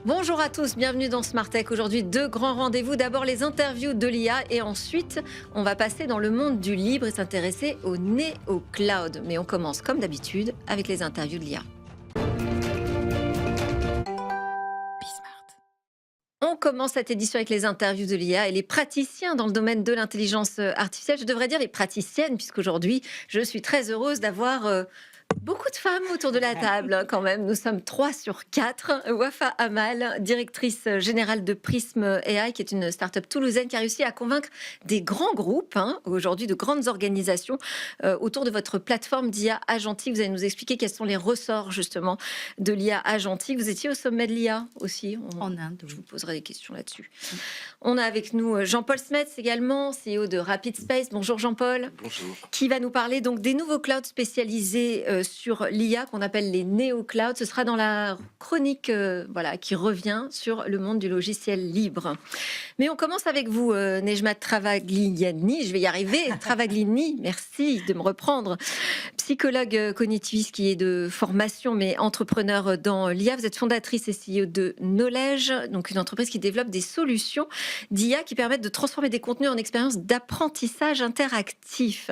Bonjour à tous, bienvenue dans Smart Tech. Aujourd'hui, deux grands rendez-vous. D'abord, les interviews de l'IA et ensuite, on va passer dans le monde du libre et s'intéresser au néo-cloud. Mais on commence comme d'habitude avec les interviews de l'IA. On commence cette édition avec les interviews de l'IA et les praticiens dans le domaine de l'intelligence artificielle. Je devrais dire les praticiennes, puisqu'aujourd'hui, je suis très heureuse d'avoir beaucoup de femmes autour de la table, quand même. Nous sommes 3 sur 4. Wafa Amal, directrice générale de Prism AI, qui est une start-up toulousaine qui a réussi à convaincre des grands groupes, aujourd'hui de grandes organisations, autour de votre plateforme d'IA agentique. Vous allez nous expliquer quels sont les ressorts, justement, de l'IA agentique. Vous étiez au sommet de l'IA aussi. En Inde, Je oui. vous poserai des questions là-dessus. On a avec nous Jean-Paul Smets également, CEO de Rapid Space. Bonjour Jean-Paul. Bonjour. Qui va nous parler donc des nouveaux clouds spécialisés sur l'IA qu'on appelle les néo-clouds. Ce sera dans la chronique qui revient sur le monde du logiciel libre. Mais on commence avec vous, Nejma Travagliani. Je vais y arriver. Travaglini, merci de me reprendre. Psychologue cognitiviste qui est de formation, mais entrepreneur dans l'IA. Vous êtes fondatrice et CEO de Knowledge, donc une entreprise qui développe des solutions d'IA qui permettent de transformer des contenus en expériences d'apprentissage interactif.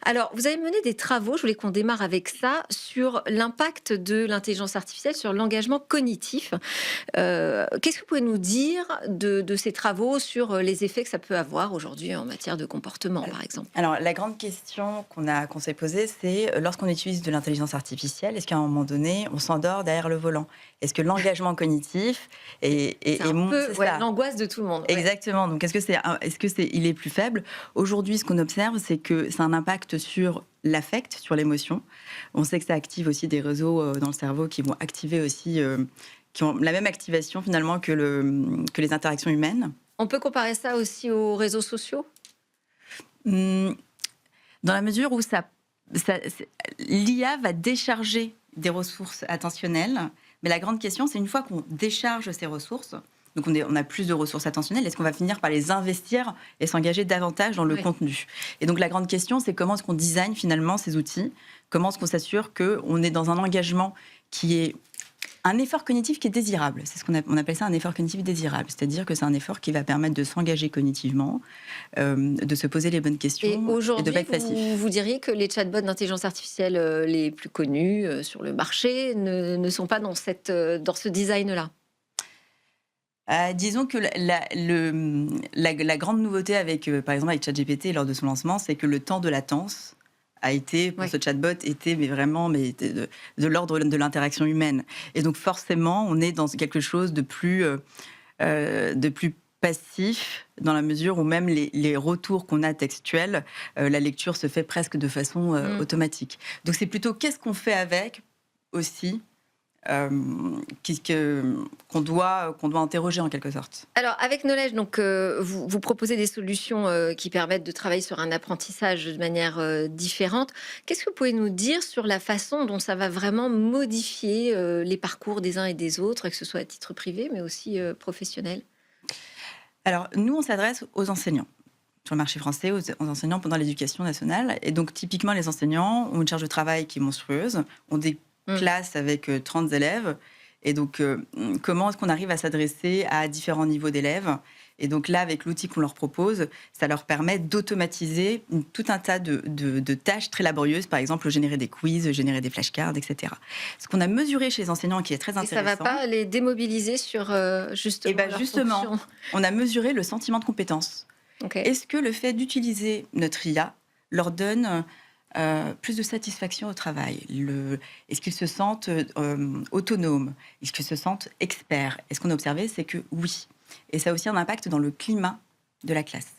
Alors, vous avez mené des travaux, je voulais qu'on démarre avec ça, sur l'impact de l'intelligence artificielle sur l'engagement cognitif. Qu'est-ce que vous pouvez nous dire de ces travaux sur les effets que ça peut avoir aujourd'hui en matière de comportement, par exemple? Alors, la grande question qu'on s'est posée, c'est lorsqu'on utilise de l'intelligence artificielle, est-ce qu'à un moment donné, on s'endort derrière le volant? Est-ce que l'engagement cognitif c'est un peu l'angoisse de tout le monde. Exactement. Donc, il est plus faible? Aujourd'hui, ce qu'on observe, c'est que c'est un impact sur l'affect, sur l'émotion. On sait que ça active aussi des réseaux dans le cerveau qui vont activer aussi, qui ont la même activation finalement que les interactions humaines. On peut comparer ça aussi aux réseaux sociaux? Dans la mesure où l'IA va décharger des ressources attentionnelles, mais la grande question, c'est une fois qu'on décharge ces ressources, donc on a plus de ressources attentionnelles, est-ce qu'on va finir par les investir et s'engager davantage dans le contenu? Et donc la grande question, c'est comment est-ce qu'on design finalement ces outils? Comment est-ce qu'on s'assure qu'on est dans un engagement qui est un effort cognitif qui est désirable? C'est ce on appelle ça un effort cognitif désirable. C'est-à-dire que c'est un effort qui va permettre de s'engager cognitivement, de se poser les bonnes questions et de ne pas être passif. Vous diriez que les chatbots d'intelligence artificielle les plus connus sur le marché ne sont pas dans ce design-là? Disons que la grande nouveauté par exemple avec ChatGPT lors de son lancement, c'est que le temps de latence a été, pour ce chatbot, était de l'ordre de l'interaction humaine. Et donc forcément, on est dans quelque chose de plus passif, dans la mesure où même les retours qu'on a textuels, la lecture se fait presque de façon automatique. Donc c'est plutôt qu'est-ce qu'on fait avec aussi, qu'on doit interroger en quelque sorte. Alors, avec Knowledge, donc, vous proposez des solutions qui permettent de travailler sur un apprentissage de manière différente. Qu'est-ce que vous pouvez nous dire sur la façon dont ça va vraiment modifier les parcours des uns et des autres, que ce soit à titre privé, mais aussi professionnel? Alors, nous, on s'adresse aux enseignants sur le marché français, aux enseignants pendant l'éducation nationale. Et donc, typiquement, les enseignants ont une charge de travail qui est monstrueuse, ont des classes avec 30 élèves. Et donc, comment est-ce qu'on arrive à s'adresser à différents niveaux d'élèves? Et donc là, avec l'outil qu'on leur propose, ça leur permet d'automatiser tout un tas de tâches très laborieuses, par exemple générer des quiz, générer des flashcards, etc. Ce qu'on a mesuré chez les enseignants qui est très intéressant... Et ça ne va pas les démobiliser sur justement leur fonction? On a mesuré le sentiment de compétence. Okay. Est-ce que le fait d'utiliser notre IA leur donne plus de satisfaction au travail? Est-ce qu'ils se sentent autonomes? Est-ce qu'ils se sentent experts? Et ce qu'on a observé, c'est que oui. Et ça a aussi un impact dans le climat de la classe.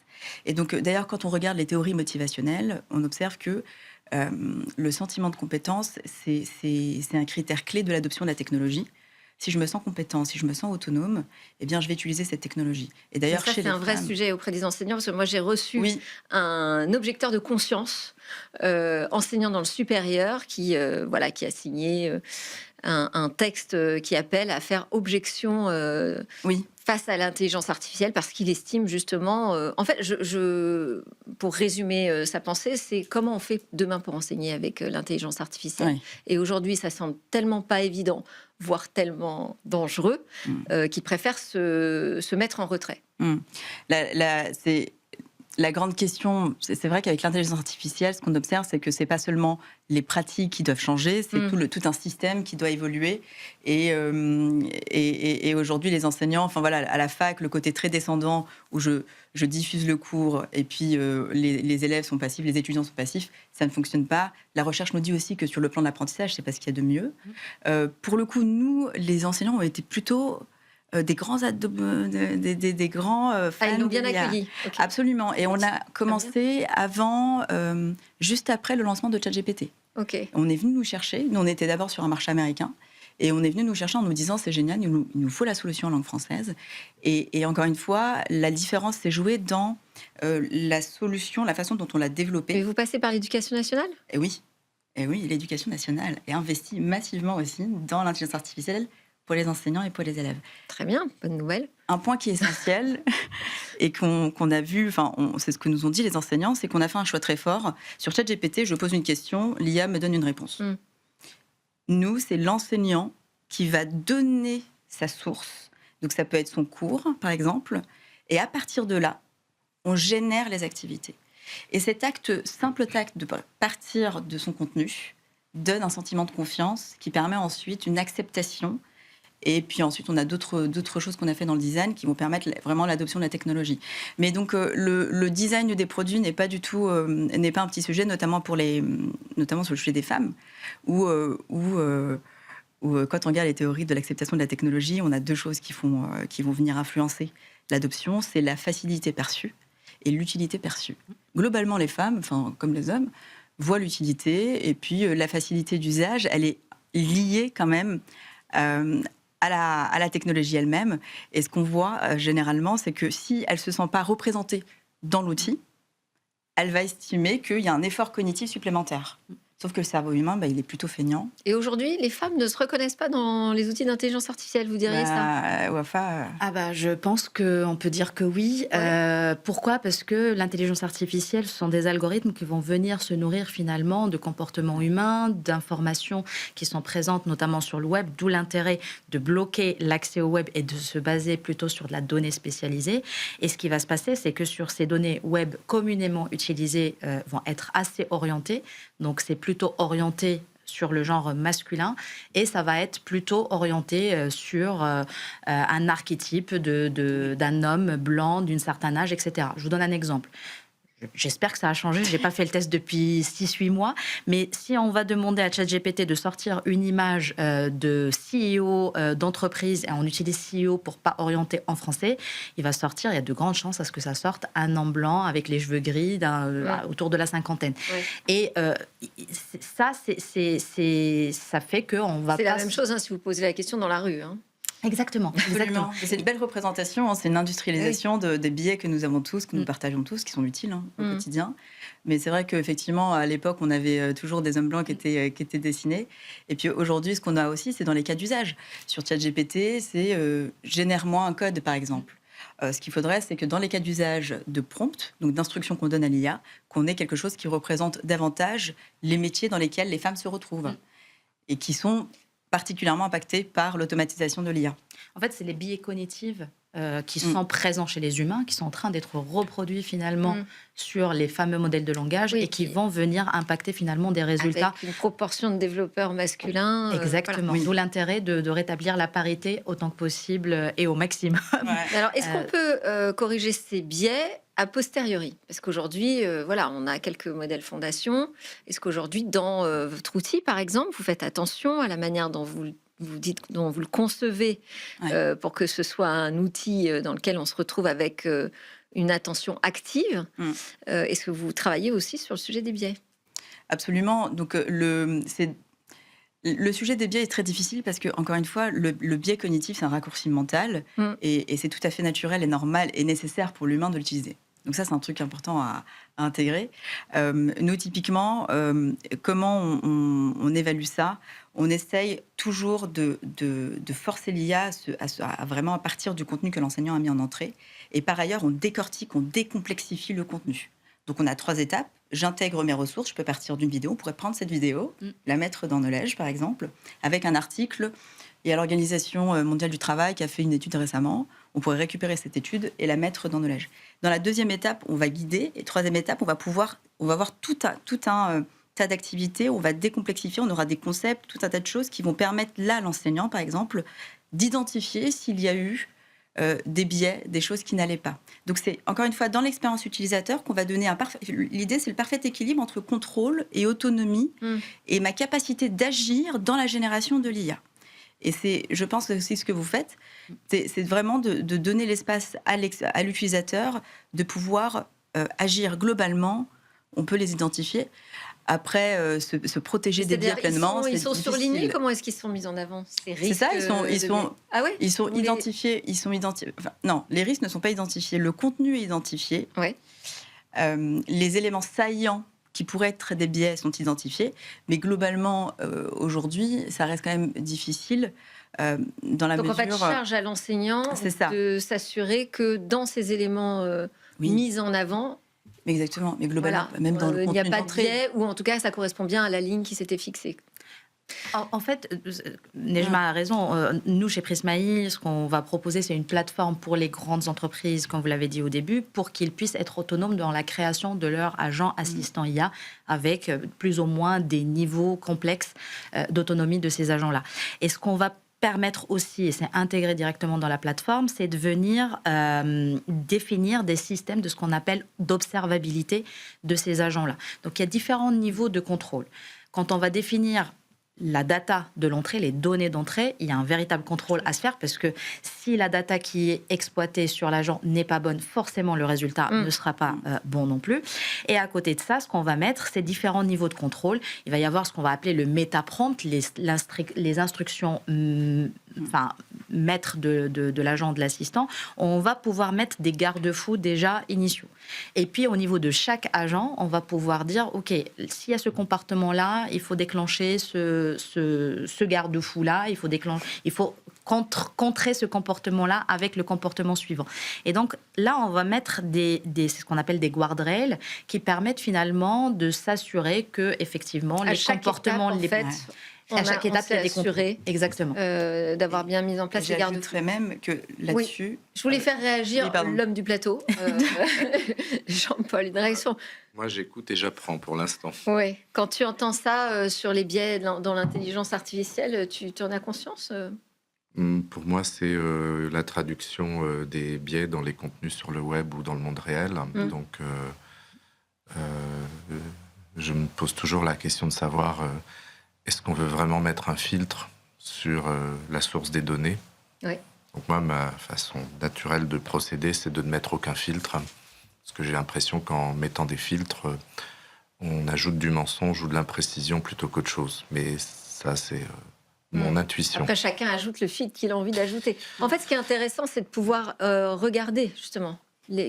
Et donc, d'ailleurs, quand on regarde les théories motivationnelles, on observe que le sentiment de compétence, c'est un critère clé de l'adoption de la technologie. Si je me sens compétent, si je me sens autonome, eh bien, je vais utiliser cette technologie. Et d'ailleurs, ça, c'est un vrai sujet auprès des enseignants, parce que moi, j'ai reçu un objecteur de conscience, enseignant dans le supérieur, qui a signé un texte qui appelle à faire objection face à l'intelligence artificielle parce qu'il estime justement... en fait, pour résumer sa pensée, c'est comment on fait demain pour enseigner avec l'intelligence artificielle. Oui. Et aujourd'hui, ça semble tellement pas évident, voire tellement dangereux, qu'il préfère se mettre en retrait. C'est la grande question. C'est vrai qu'avec l'intelligence artificielle, ce qu'on observe, c'est que c'est pas seulement les pratiques qui doivent changer, c'est tout un système qui doit évoluer. Et aujourd'hui, les enseignants, enfin voilà, à la fac, le côté très descendant où je diffuse le cours et puis les élèves sont passifs, les étudiants sont passifs, ça ne fonctionne pas. La recherche nous dit aussi que sur le plan de l'apprentissage, c'est pas ce qu'il y a de mieux. Pour le coup, nous, les enseignants ont été plutôt des grands fans. Ils l'ont bien accueilli. Okay. Absolument. Et on a commencé avant, juste après le lancement de ChatGPT. Okay. On est venu nous chercher. Nous, on était d'abord sur un marché américain. Et on est venu nous chercher en nous disant c'est génial, il nous faut la solution en langue française. Et encore une fois, la différence s'est jouée dans la solution, la façon dont on l'a développée. Mais vous passez par l'éducation nationale ? Et oui, l'éducation nationale est investie massivement aussi dans l'intelligence artificielle pour les enseignants et pour les élèves. Très bien, bonne nouvelle. Un point qui est essentiel et qu'on a vu, c'est ce que nous ont dit les enseignants, c'est qu'on a fait un choix très fort. Sur ChatGPT, je pose une question, l'IA me donne une réponse. Nous, c'est l'enseignant qui va donner sa source. Donc ça peut être son cours, par exemple. Et à partir de là, on génère les activités. Et cet simple acte de partir de son contenu donne un sentiment de confiance qui permet ensuite une acceptation. Et puis ensuite, on a d'autres choses qu'on a fait dans le design qui vont permettre vraiment l'adoption de la technologie. Mais donc, le design des produits n'est pas un petit sujet, notamment sur le sujet des femmes, où quand on regarde les théories de l'acceptation de la technologie, on a deux choses qui vont venir influencer l'adoption, c'est la facilité perçue et l'utilité perçue. Globalement, les femmes, comme les hommes, voient l'utilité, et puis la facilité d'usage, elle est liée quand même à la technologie elle-même. Et ce qu'on voit généralement, c'est que si elle ne se sent pas représentée dans l'outil, elle va estimer qu'il y a un effort cognitif supplémentaire. Sauf que le cerveau humain, il est plutôt feignant. Et aujourd'hui, les femmes ne se reconnaissent pas dans les outils d'intelligence artificielle, vous diriez ça ? Wafa. Je pense qu'on peut dire que oui. Ouais. Pourquoi ? Parce que l'intelligence artificielle, ce sont des algorithmes qui vont venir se nourrir finalement de comportements humains, d'informations qui sont présentes notamment sur le web, d'où l'intérêt de bloquer l'accès au web et de se baser plutôt sur de la donnée spécialisée. Et ce qui va se passer, c'est que sur ces données web communément utilisées vont être assez orientées. Donc c'est plutôt orienté sur le genre masculin et ça va être plutôt orienté sur un archétype d'un homme blanc d'une certain âge, etc. Je vous donne un exemple. J'espère que ça a changé. Je n'ai pas fait le test depuis 6-8 mois. Mais si on va demander à ChatGPT de sortir une image de CEO d'entreprise et on utilise CEO pour ne pas orienter en français, il va sortir, il y a de grandes chances à ce que ça sorte un homme blanc avec les cheveux gris autour de la cinquantaine. Ouais. Et ça fait qu'on va C'est la même chose si vous posez la question dans la rue. Exactement. C'est une belle représentation, c'est une industrialisation des biais que nous avons tous, que nous partageons tous, qui sont utiles au quotidien. Mais c'est vrai qu'effectivement, à l'époque, on avait toujours des hommes blancs qui étaient dessinés. Et puis aujourd'hui, ce qu'on a aussi, c'est dans les cas d'usage. Sur ChatGPT, c'est génère-moi un code, par exemple. Ce qu'il faudrait, c'est que dans les cas d'usage de prompt, donc d'instructions qu'on donne à l'IA, qu'on ait quelque chose qui représente davantage les métiers dans lesquels les femmes se retrouvent et qui sont particulièrement impactés par l'automatisation de l'IA. En fait, c'est les biais cognitifs qui sont présents chez les humains, qui sont en train d'être reproduits finalement sur les fameux modèles de langage et qui vont venir impacter finalement des résultats. Avec une proportion de développeurs masculins. Exactement. D'où l'intérêt de rétablir la parité autant que possible et au maximum. Ouais. Alors, est-ce qu'on peut corriger ces biais a posteriori? Parce qu'aujourd'hui, on a quelques modèles fondations. Est-ce qu'aujourd'hui, dans votre outil, par exemple, vous faites attention à la manière dont vous le concevez pour que ce soit un outil dans lequel on se retrouve avec une attention active? Est-ce que vous travaillez aussi sur le sujet des biais? Absolument. Donc, le sujet des biais est très difficile parce que, encore une fois, le biais cognitif, c'est un raccourci mental et c'est tout à fait naturel et normal et nécessaire pour l'humain de l'utiliser. Donc ça, c'est un truc important à intégrer. Nous, typiquement, comment on évalue ça? On essaye toujours de forcer l'IA à vraiment à partir du contenu que l'enseignant a mis en entrée. Et par ailleurs, on décortique, on décomplexifie le contenu. Donc on a 3 étapes. J'intègre mes ressources, je peux partir d'une vidéo. On pourrait prendre cette vidéo, la mettre dans Knowledge, par exemple, avec un article. Il y a l'Organisation mondiale du travail qui a fait une étude récemment. On pourrait récupérer cette étude et la mettre dans Knowledge. Dans la 2e étape, on va guider. Et 3e étape, on va avoir tout un tas d'activités. On va décomplexifier. On aura des concepts, tout un tas de choses qui vont permettre là, à l'enseignant, par exemple, d'identifier s'il y a eu des biais, des choses qui n'allaient pas. Donc c'est, encore une fois, dans l'expérience utilisateur qu'on va donner l'idée, c'est le parfait équilibre entre contrôle et autonomie et ma capacité d'agir dans la génération de l'IA. Et c'est, je pense que c'est ce que vous faites, c'est vraiment de donner l'espace à l'utilisateur de pouvoir agir globalement. On peut les identifier. Après, se protéger des biais pleinement, ils sont difficile. surlignés. Comment est-ce qu'ils sont mis en avant? C'est ça, Ah ouais, ils sont identifiés. Enfin, non, les risques ne sont pas identifiés. Le contenu est identifié. Ouais. Les éléments saillants qui pourraient être des biais sont identifiés. Mais globalement, aujourd'hui, ça reste quand même difficile. Dans la Donc mesure, en fait, charge à l'enseignant de s'assurer que dans ces éléments mis en avant, exactement, mais globalement, même dans le contenu il n'y a pas de d'entrée. biais, ou en tout cas, ça correspond bien à la ligne qui s'était fixée. En fait, Nejma a raison. Nous, chez Prismaï, ce qu'on va proposer, c'est une plateforme pour les grandes entreprises, comme vous l'avez dit au début, pour qu'ils puissent être autonomes dans la création de leur agent assistant IA, avec plus ou moins des niveaux complexes d'autonomie de ces agents-là. Et ce qu'on va permettre aussi, et c'est intégré directement dans la plateforme, c'est de venir définir des systèmes de ce qu'on appelle d'observabilité de ces agents-là. Donc il y a différents niveaux de contrôle. Quand on va définir la data de l'entrée, les données d'entrée, il y a un véritable contrôle à se faire, parce que si la data qui est exploitée sur l'agent n'est pas bonne, forcément le résultat ne sera pas bon non plus. Et à côté de ça, ce qu'on va mettre, c'est différents niveaux de contrôle. Il va y avoir ce qu'on va appeler le méta-prompt, les instructions maîtres de l'agent, de l'assistant. On va pouvoir mettre des garde-fous déjà initiaux. Et puis au niveau de chaque agent, on va pouvoir dire, OK, s'il y a ce comportement-là, il faut déclencher ce garde-fou-là, il faut contrer ce comportement-là avec le comportement suivant. Et donc là, on va mettre c'est ce qu'on appelle des guardrails qui permettent finalement de s'assurer que effectivement les comportements à chaque étape, il y a des contrôles. Exactement. D'avoir bien mis en place les garde-fous. J'ajouterais même que là-dessus... Oui. Je voulais faire réagir l'homme du plateau, Jean-Paul, une réaction. Moi, j'écoute et j'apprends pour l'instant. Oui. Quand tu entends ça sur les biais dans l'intelligence artificielle, tu en as conscience Pour moi, c'est la traduction des biais dans les contenus sur le web ou dans le monde réel. Donc, je me pose toujours la question de savoir... est-ce qu'on veut vraiment mettre un filtre sur la source des données? Oui. Donc moi, ma façon naturelle de procéder, c'est de ne mettre aucun filtre. Parce que j'ai l'impression qu'en mettant des filtres, on ajoute du mensonge ou de l'imprécision plutôt qu'autre chose. Mais ça, c'est mon intuition. Après, chacun ajoute le filtre qu'il a envie d'ajouter. En fait, ce qui est intéressant, c'est de pouvoir regarder, justement,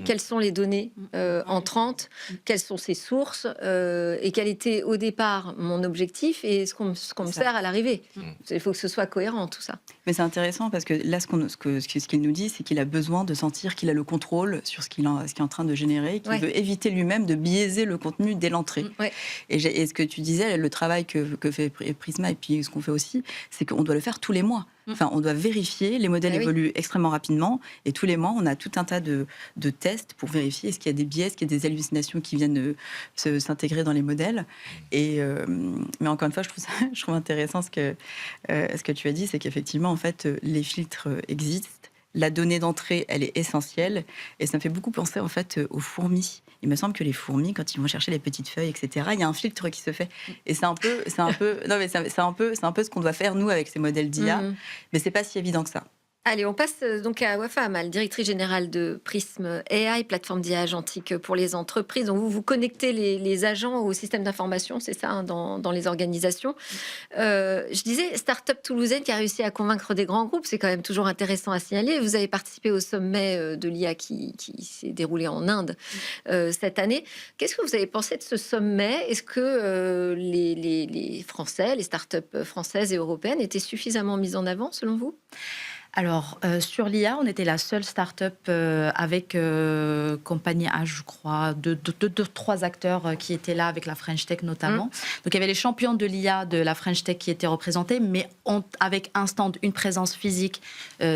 quelles sont les données entrantes, quelles sont ces sources, et quel était au départ mon objectif et ce qu'on me sert à l'arrivée. Il faut que ce soit cohérent, tout ça. Mais c'est intéressant parce que là, ce qu'il nous dit, c'est qu'il a besoin de sentir qu'il a le contrôle sur ce qu'il est en train de générer, qu'il veut éviter lui-même de biaiser le contenu dès l'entrée. Et ce que tu disais, le travail que fait Prisma et puis ce qu'on fait aussi, c'est qu'on doit le faire tous les mois. Enfin, on doit vérifier, les modèles évoluent extrêmement rapidement et tous les mois, on a tout un tas de tests pour vérifier est-ce qu'il y a des biais, est-ce qu'il y a des hallucinations qui viennent s'intégrer dans les modèles. Mais encore une fois, je trouve intéressant ce que tu as dit, c'est qu'effectivement, en fait, les filtres existent. La donnée d'entrée, elle est essentielle. Et ça me fait beaucoup penser, en fait, aux fourmis. Il me semble que les fourmis, quand ils vont chercher les petites feuilles, etc., il y a un filtre qui se fait. Et c'est un peu ce qu'on doit faire, nous, avec ces modèles d'IA. Mais c'est pas si évident que ça. Allez, on passe donc à Wafa Amal, directrice générale de Prism AI, plateforme d'IA agentique pour les entreprises. Donc vous connectez les agents au système d'information, c'est ça, hein, dans les organisations. Je disais, start-up toulousaine qui a réussi à convaincre des grands groupes, c'est quand même toujours intéressant à signaler. Vous avez participé au sommet de l'IA qui s'est déroulé en Inde cette année. Qu'est-ce que vous avez pensé de ce sommet? Est-ce que les Français, les start-up françaises et européennes étaient suffisamment mises en avant selon vous? Alors, sur l'IA, on était la seule start-up avec compagnie A, je crois, trois acteurs qui étaient là, avec la French Tech notamment. Donc, il y avait les champions de l'IA de la French Tech qui étaient représentés, mais avec un stand, une présence physique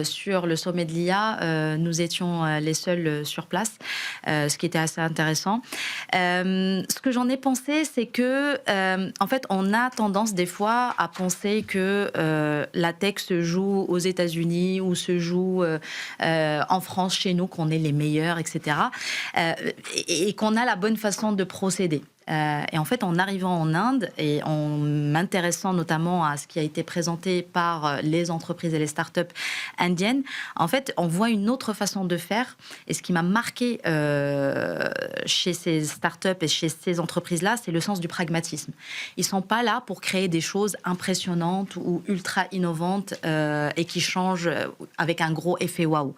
sur le sommet de l'IA, nous étions les seuls sur place, ce qui était assez intéressant. Ce que j'en ai pensé, c'est que, en fait, on a tendance des fois à penser que la tech se joue aux États-Unis ou se joue en France, chez nous, qu'on est les meilleurs, etc. Et qu'on a la bonne façon de procéder. Et en fait, en arrivant en Inde et en m'intéressant notamment à ce qui a été présenté par les entreprises et les startups indiennes, en fait, on voit une autre façon de faire. Et ce qui m'a marqué chez ces startups et chez ces entreprises-là, c'est le sens du pragmatisme. Ils sont pas là pour créer des choses impressionnantes ou ultra innovantes et qui changent avec un gros effet waouh.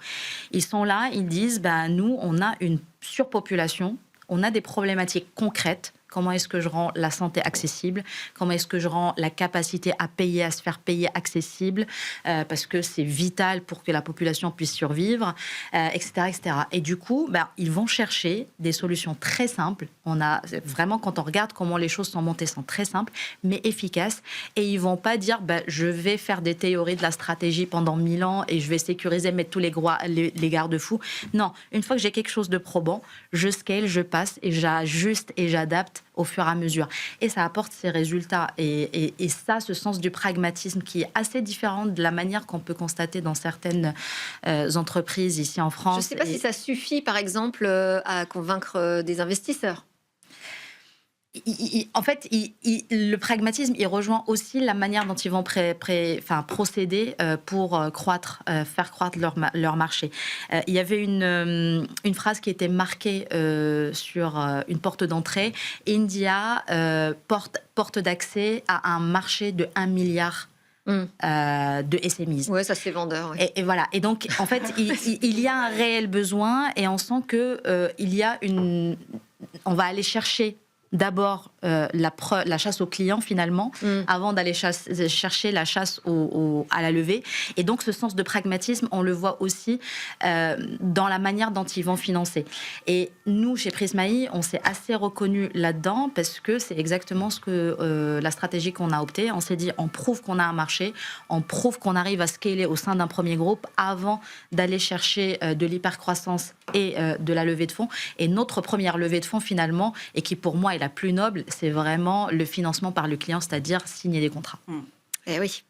Ils sont là, ils disent, nous, on a une surpopulation. On a des problématiques concrètes. Comment est-ce que je rends la santé accessible? Comment est-ce que je rends la capacité à payer, à se faire payer accessible? Parce que c'est vital pour que la population puisse survivre, etc., etc. Et du coup, ils vont chercher des solutions très simples. On a vraiment, quand on regarde comment les choses sont montées, sont très simples, mais efficaces. Et ils vont pas dire, je vais faire des théories de la stratégie pendant 1000 ans et je vais sécuriser, mettre tous les garde-fous. Non, une fois que j'ai quelque chose de probant, je scale, je passe et j'ajuste et j'adapte au fur et à mesure. Et ça apporte ses résultats. Et ça, ce sens du pragmatisme qui est assez différent de la manière qu'on peut constater dans certaines entreprises ici en France. Je ne sais pas si ça suffit, par exemple, à convaincre des investisseurs. En fait, le pragmatisme, il rejoint aussi la manière dont ils vont procéder pour faire croître leur marché. Il y avait une phrase qui était marquée sur une porte d'entrée. India, porte d'accès à un marché de 1 milliard de SMEs. Oui, ça c'est vendeur. Ouais. Et voilà. Et donc, en fait, il y a un réel besoin et on sent qu'il y a on va aller chercher d'abord la chasse aux clients finalement, avant d'aller chercher la chasse à la levée. Et donc ce sens de pragmatisme, on le voit aussi dans la manière dont ils vont financer. Et nous, chez Prism AI, on s'est assez reconnus là-dedans parce que c'est exactement la stratégie qu'on a optée. On s'est dit, on prouve qu'on a un marché, on prouve qu'on arrive à scaler au sein d'un premier groupe avant d'aller chercher de l'hypercroissance et de la levée de fonds. Et notre première levée de fonds finalement, et qui pour moi est la plus noble, c'est vraiment le financement par le client, c'est-à-dire signer des contrats. Eh oui.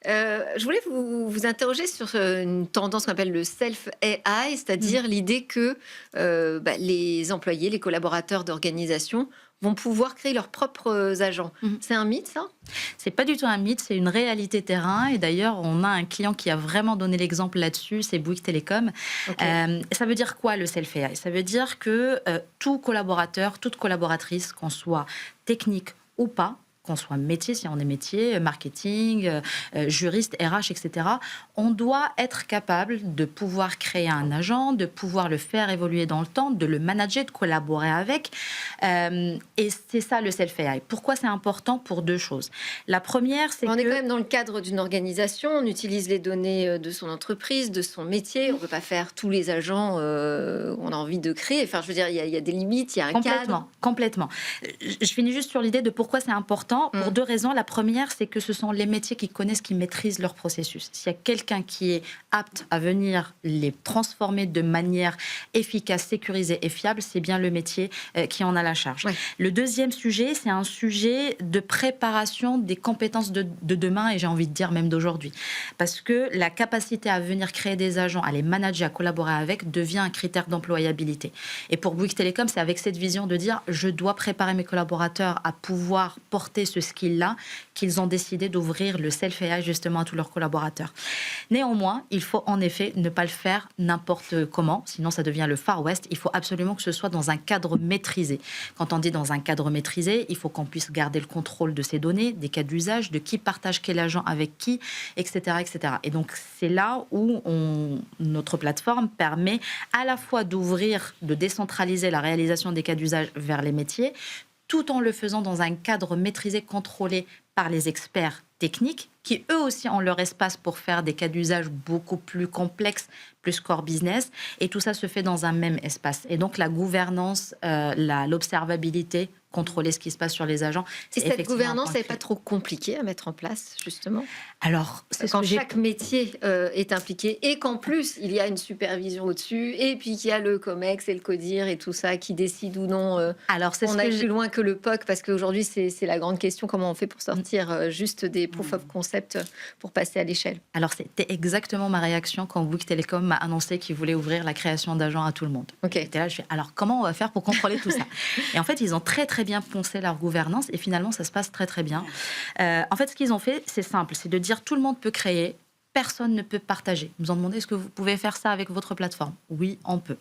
Je voulais vous interroger sur une tendance qu'on appelle le self-AI, c'est-à-dire l'idée que les employés, les collaborateurs d'organisation vont pouvoir créer leurs propres agents. C'est un mythe, ça? C'est pas du tout un mythe, c'est une réalité terrain. Et d'ailleurs, on a un client qui a vraiment donné l'exemple là-dessus, c'est Bouygues Télécom. Okay. Ça veut dire quoi, le self-AI? Ça veut dire que tout collaborateur, toute collaboratrice, qu'on soit technique ou pas, qu'on soit métier, si on est métier, marketing, juriste, RH, etc., on doit être capable de pouvoir créer un agent, de pouvoir le faire évoluer dans le temps, de le manager, de collaborer avec. Et c'est ça le self-AI. Pourquoi c'est important? Pour deux choses. La première, c'est on est quand même dans le cadre d'une organisation, on utilise les données de son entreprise, de son métier, on ne peut pas faire tous les agents qu'on a envie de créer. Enfin, je veux dire, il y a des limites, il y a un cadre. Complètement. Je finis juste sur l'idée de pourquoi c'est important. Pour deux raisons. La première, c'est que ce sont les métiers qui connaissent, qui maîtrisent leur processus. S'il y a quelqu'un qui est apte à venir les transformer de manière efficace, sécurisée et fiable, c'est bien le métier qui en a la charge. Ouais. Le deuxième sujet, c'est un sujet de préparation des compétences de demain et j'ai envie de dire même d'aujourd'hui. Parce que la capacité à venir créer des agents, à les manager, à collaborer avec, devient un critère d'employabilité. Et pour Bouygues Télécom, c'est avec cette vision de dire je dois préparer mes collaborateurs à pouvoir porter adopté ce skill-là qu'ils ont décidé d'ouvrir le self-AI justement à tous leurs collaborateurs. Néanmoins, il faut en effet ne pas le faire n'importe comment, sinon ça devient le Far West. Il faut absolument que ce soit dans un cadre maîtrisé. Quand on dit dans un cadre maîtrisé, il faut qu'on puisse garder le contrôle de ces données, des cas d'usage, de qui partage quel agent avec qui, etc. etc. Et donc, c'est là où notre plateforme permet à la fois d'ouvrir, de décentraliser la réalisation des cas d'usage vers les métiers, tout en le faisant dans un cadre maîtrisé, contrôlé par les experts techniques, qui eux aussi ont leur espace pour faire des cas d'usage beaucoup plus complexes, plus core business, et tout ça se fait dans un même espace. Et donc la gouvernance, l'observabilité, contrôler ce qui se passe sur les agents. Et cette gouvernance n'est pas trop compliquée à mettre en place, justement? Alors, c'est quand chaque métier est impliqué et qu'en plus, il y a une supervision au-dessus et puis qu'il y a le COMEX et le CODIR et tout ça qui décide ou non Alors, c'est on aille plus loin que le POC, parce qu'aujourd'hui, c'est la grande question, comment on fait pour sortir juste des proof of concept pour passer à l'échelle? Alors, c'était exactement ma réaction quand Bouygues Telecom m'a annoncé qu'il voulait ouvrir la création d'agents à tout le monde. J'étais là, je fais, alors comment on va faire pour contrôler tout ça? Et en fait, ils ont très très bien poncé leur gouvernance et finalement, ça se passe très très bien. En fait, ce qu'ils ont fait, c'est simple, c'est de dire tout le monde peut créer, personne ne peut partager. Ils nous ont demandé, est-ce que vous pouvez faire ça avec votre plateforme? Oui, on peut.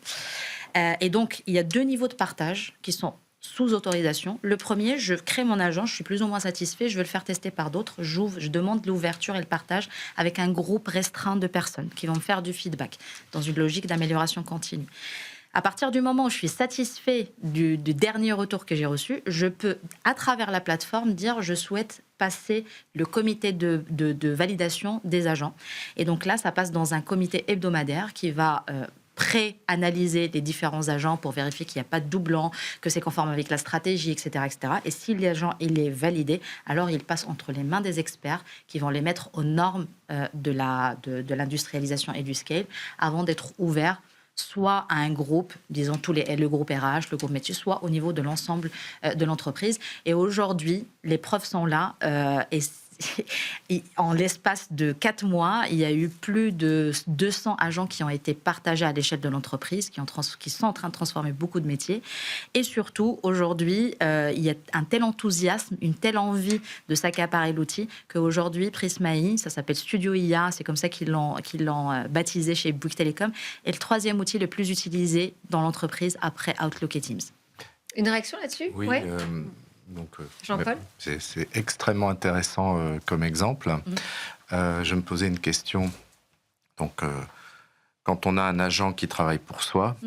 Et donc, il y a 2 niveaux de partage qui sont sous autorisation. Le premier, je crée mon agent, je suis plus ou moins satisfait, je veux le faire tester par d'autres, je demande l'ouverture et le partage avec un groupe restreint de personnes qui vont me faire du feedback dans une logique d'amélioration continue. À partir du moment où je suis satisfait du dernier retour que j'ai reçu, je peux, à travers la plateforme, dire je souhaite passer le comité de validation des agents. Et donc là, ça passe dans un comité hebdomadaire qui va pré-analyser les différents agents pour vérifier qu'il n'y a pas de doublon, que c'est conforme avec la stratégie, etc. etc. Et si l'agent il est validé, alors il passe entre les mains des experts qui vont les mettre aux normes de l'industrialisation et du scale avant d'être ouverts soit à un groupe, disons le groupe RH, le groupe métier, soit au niveau de l'ensemble de l'entreprise. Et aujourd'hui, les preuves sont là. En l'espace de 4 mois, il y a eu plus de 200 agents qui ont été partagés à l'échelle de l'entreprise, qui sont en train de transformer beaucoup de métiers. Et surtout, aujourd'hui, il y a un tel enthousiasme, une telle envie de s'accaparer l'outil qu'aujourd'hui, Prisma AI, ça s'appelle Studio IA, c'est comme ça qu'ils l'ont baptisé chez Bouygues Telecom, est le 3e outil le plus utilisé dans l'entreprise après Outlook et Teams. Une réaction là-dessus? Oui. Ouais. Donc, Jean-Paul, c'est extrêmement intéressant comme exemple. Je me posais une question. Donc, quand on a un agent qui travaille pour soi,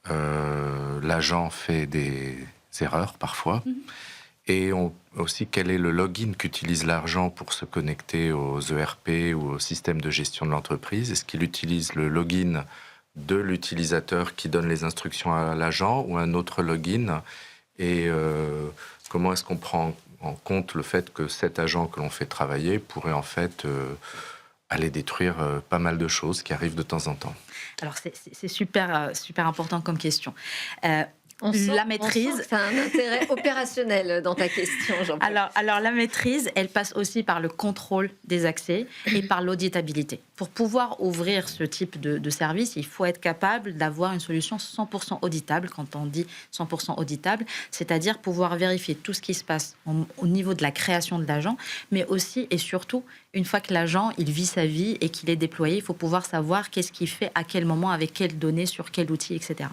l'agent fait des erreurs parfois. Et aussi, quel est le login qu'utilise l'agent pour se connecter aux ERP ou au système de gestion de l'entreprise? Est-ce qu'il utilise le login de l'utilisateur qui donne les instructions à l'agent ou un autre login? Et comment est-ce qu'on prend en compte le fait que cet agent que l'on fait travailler pourrait en fait aller détruire pas mal de choses qui arrivent de temps en temps? Alors c'est super important comme question. la maîtrise, ça a un intérêt opérationnel dans ta question, Jean-Paul. Alors la maîtrise, elle passe aussi par le contrôle des accès et par l'auditabilité. Pour pouvoir ouvrir ce type de service, il faut être capable d'avoir une solution 100% auditable. Quand on dit 100% auditable, c'est-à-dire pouvoir vérifier tout ce qui se passe au niveau de la création de l'agent, mais aussi et surtout, une fois que l'agent il vit sa vie et qu'il est déployé, il faut pouvoir savoir qu'est-ce qu'il fait, à quel moment, avec quelles données, sur quel outil, etc.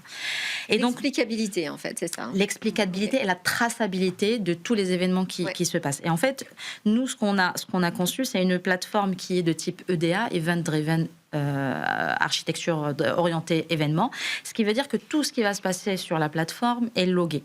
Et donc l'explicabilité, en fait, c'est ça. L'explicabilité et la traçabilité de tous les événements qui se passent. Et en fait, nous, ce qu'on a conçu, c'est une plateforme qui est de type EDA, Event Driven architecture orientée événement, ce qui veut dire que tout ce qui va se passer sur la plateforme est logué.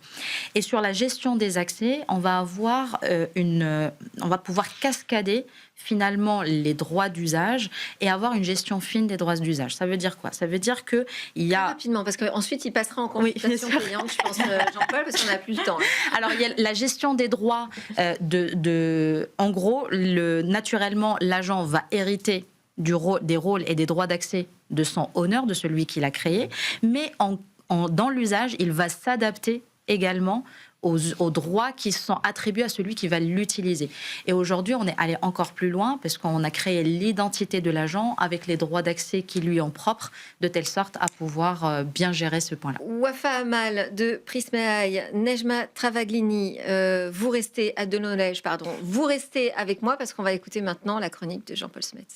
Et sur la gestion des accès, on va avoir on va pouvoir cascader finalement les droits d'usage et avoir une gestion fine des droits d'usage. Ça veut dire quoi? Ça veut dire que il y a rapidement, parce qu'ensuite il passera en consultation payante, je pense, Jean-Paul, parce qu'on n'a plus le temps. Alors il y a la gestion des droits en gros, naturellement l'agent va hériter des rôles et des droits d'accès de son owner, de celui qui l'a créé, mais dans l'usage, il va s'adapter également aux droits qui sont attribués à celui qui va l'utiliser. Et aujourd'hui, on est allé encore plus loin parce qu'on a créé l'identité de l'agent avec les droits d'accès qui lui sont propres, de telle sorte à pouvoir bien gérer ce point-là. Wafa Amal de Prism AI, Nejma Travaglini, vous restez à Knowledge, pardon. Vous restez avec moi parce qu'on va écouter maintenant la chronique de Jean-Paul Smets.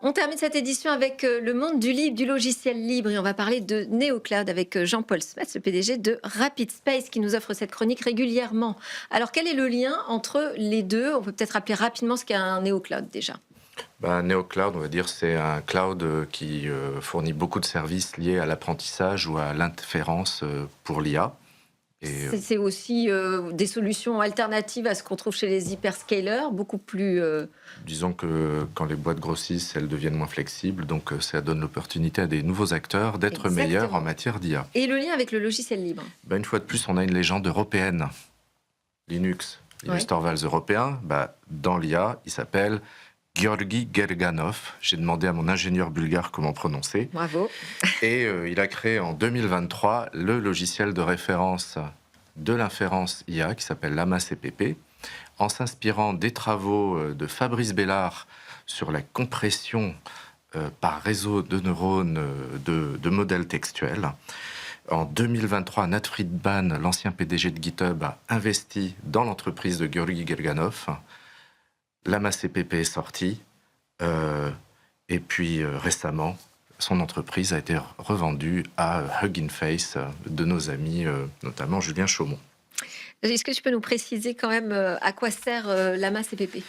On termine cette édition avec le monde du libre, du logiciel libre, et on va parler de NeoCloud avec Jean-Paul Smets, le PDG de Rapid Space, qui nous offre cette chronique régulièrement. Alors, quel est le lien entre les deux? On peut peut-être rappeler rapidement ce qu'est un NeoCloud déjà. NeoCloud, on va dire, c'est un cloud qui fournit beaucoup de services liés à l'apprentissage ou à l'inférence pour l'IA. C'est aussi des solutions alternatives à ce qu'on trouve chez les hyperscalers, beaucoup plus... Disons que quand les boîtes grossissent, elles deviennent moins flexibles, donc ça donne l'opportunité à des nouveaux acteurs d'être meilleurs en matière d'IA. Et le lien avec le logiciel libre? Une fois de plus, on a une légende européenne. Linux, Linus Torvalds européen, dans l'IA, il s'appelle Georgi Gerganov. J'ai demandé à mon ingénieur bulgare comment prononcer. Bravo. Et il a créé en 2023 le logiciel de référence de l'inférence IA qui s'appelle Lama-CPP, en s'inspirant des travaux de Fabrice Bellard sur la compression par réseau de neurones de modèles textuels. En 2023, Nat Friedman, l'ancien PDG de GitHub, a investi dans l'entreprise de Georgi Gerganov. Lama-CPP est sorti, et puis récemment, son entreprise a été revendue à Hugging Face de nos amis, notamment Julien Chaumont. Est-ce que tu peux nous préciser quand même à quoi sert Lama-CPP?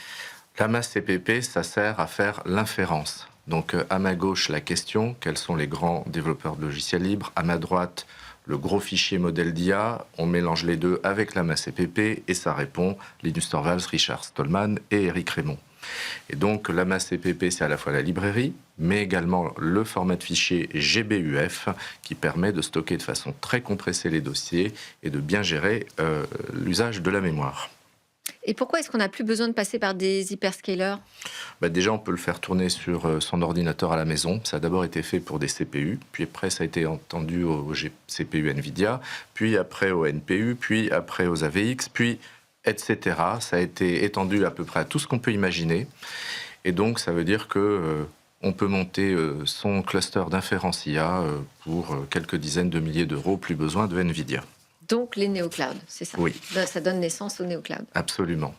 Lama-CPP, ça sert à faire l'inférence. Donc à ma gauche, la question, quels sont les grands développeurs de logiciels libres? À ma droite, le gros fichier modèle d'IA, on mélange les deux avec Lama-CPP et ça répond Linus Torvalds, Richard Stallman et Eric Raymond. Et donc Lama-CPP, c'est à la fois la librairie, mais également le format de fichier GBUF qui permet de stocker de façon très compressée les dossiers et de bien gérer l'usage de la mémoire. Et pourquoi est-ce qu'on n'a plus besoin de passer par des hyperscalers? Déjà, on peut le faire tourner sur son ordinateur à la maison. Ça a d'abord été fait pour des CPU, puis après ça a été étendu aux CPU NVIDIA, puis après aux NPU, puis après aux AVX, puis etc. Ça a été étendu à peu près à tout ce qu'on peut imaginer. Et donc, ça veut dire que on peut monter son cluster d'inférence IA pour quelques dizaines de milliers d'euros, plus besoin de NVIDIA. Donc les NeoCloud, c'est ça? Oui. Ça donne naissance aux NeoCloud. Absolument.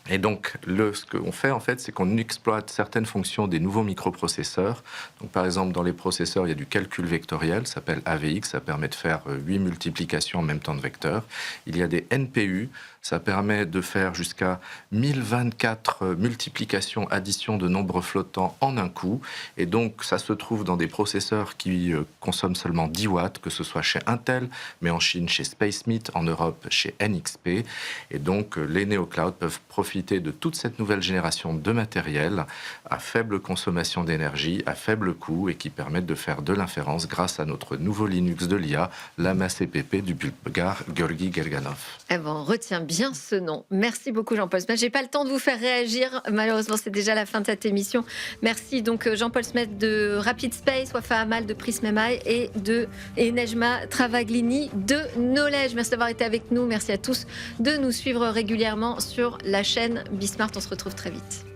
Et donc, ce qu'on fait, en fait, c'est qu'on exploite certaines fonctions des nouveaux microprocesseurs. Donc, par exemple, dans les processeurs, il y a du calcul vectoriel, ça s'appelle AVX, ça permet de faire 8 multiplications en même temps de vecteurs. Il y a des NPU, ça permet de faire jusqu'à 1024 multiplications, additions de nombres flottants en un coup. Et donc, ça se trouve dans des processeurs qui consomment seulement 10 watts, que ce soit chez Intel, mais en Chine, chez SpaceMeet, en Europe, chez NXP. Et donc, les NeoCloud peuvent profiter de toute cette nouvelle génération de matériel à faible consommation d'énergie, à faible coût et qui permettent de faire de l'inférence grâce à notre nouveau Linux de l'IA, Lama-CPP du bulgare Georgi Gerganov. On retient bien ce nom. Merci beaucoup Jean-Paul Smets. J'ai pas le temps de vous faire réagir. Malheureusement, c'est déjà la fin de cette émission. Merci donc Jean-Paul Smets de Rapid Space, Wafa Amal de Prism AI et Nejma Travaglini de Knowledge. Merci d'avoir été avec nous. Merci à tous de nous suivre régulièrement sur la chaîne Bismart. On se retrouve très vite.